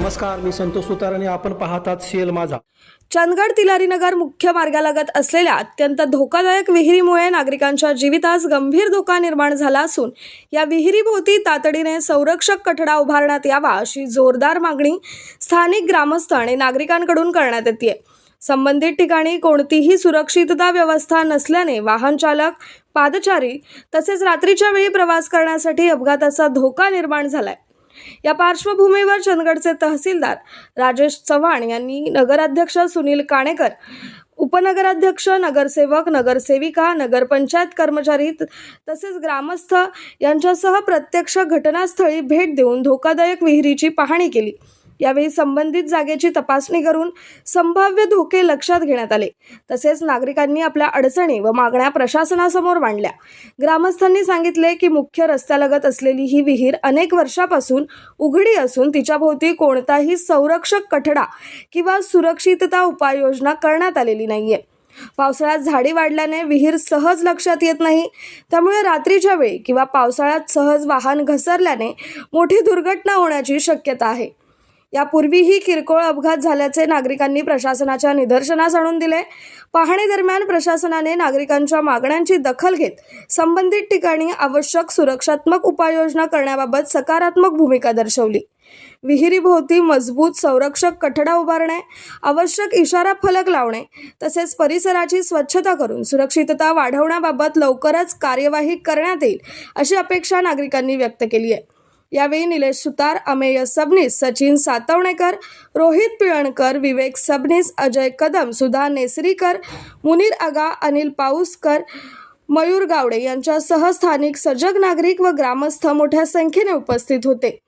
नमस्कार, मी संतोष सुतार आणि आपण पाहतात शेल माझा. चंदगड तिलारीनगर मुख्य मार्गालगत असलेल्या अत्यंत धोकादायक विहिरीमुळे नागरिकांच्या जीवितास गंभीर धोका निर्माण झाला असून या विहिरीभोवती तातडीने संरक्षक कठडा उभारण्यात यावा अशी जोरदार मागणी स्थानिक ग्रामस्थ आणि नागरिकांकडून करण्यात येते. संबंधित ठिकाणी कोणतीही सुरक्षितता व्यवस्था नसल्याने वाहन चालक, पादचारी तसेच रात्रीच्या वेळी प्रवास करण्यासाठी अपघाताचा धोका निर्माण झालाय. या पार्श्वभूमीवर चंदगडचे तहसीलदार राजेश चव्हाण यांनी नगराध्यक्ष सुनील काणेकर, उपनगराध्यक्ष, नगरसेवक, नगरसेविका, नगरपंचायत कर्मचारी तसेच ग्रामस्थ यांच्यासह प्रत्यक्ष घटनास्थळी भेट देऊन धोकादायक विहिरीची पाहणी केली. यावेळी संबंधित जागेची तपासणी करून संभाव्य धोके लक्षात घेण्यात आले. तसेच नागरिकांनी आपल्या अडचणी व मागण्या प्रशासनासमोर मांडल्या. ग्रामस्थांनी सांगितले की मुख्य रस्त्यालगत असलेली ही विहीर अनेक वर्षापासून उघडी असून तिच्याभोवती कोणताही संरक्षक कठडा किंवा सुरक्षितता उपाययोजना करण्यात आलेली नाहीये. पावसाळ्यात झाडी वाढल्याने विहीर सहज लक्षात येत नाही. त्यामुळे रात्रीच्या वेळी किंवा पावसाळ्यात सहज वाहन घसरल्याने मोठी दुर्घटना होण्याची शक्यता आहे. यापूर्वीही किरकोळ अपघात झाल्याचे नागरिकांनी प्रशासनाच्या निदर्शनास आणून दिले. पाहणी दरम्यान प्रशासनाने नागरिकांच्या मागण्यांची दखल घेत संबंधित ठिकाणी आवश्यक सुरक्षात्मक उपाययोजना करण्याबाबत सकारात्मक भूमिका दर्शवली. विहिरीभोवती मजबूत संरक्षक कठडा उभारणे, आवश्यक इशारा फलक लावणे तसेच परिसराची स्वच्छता करून सुरक्षितता वाढवण्याबाबत लवकरच कार्यवाही करण्यात येईल अशी अपेक्षा नागरिकांनी व्यक्त केली आहे. यावेळी निलेश सुतार, अमेय सबनीस, सचिन सातवणेकर, रोहित पिळणकर, विवेक सबनीस, अजय कदम, सुधा नेसरीकर, मुनीर आगा, अनिल पाऊसकर, मयूर गावडे यांच्यासह स्थानिक सजग नागरिक व ग्रामस्थ मोठ्या संख्येने उपस्थित होते.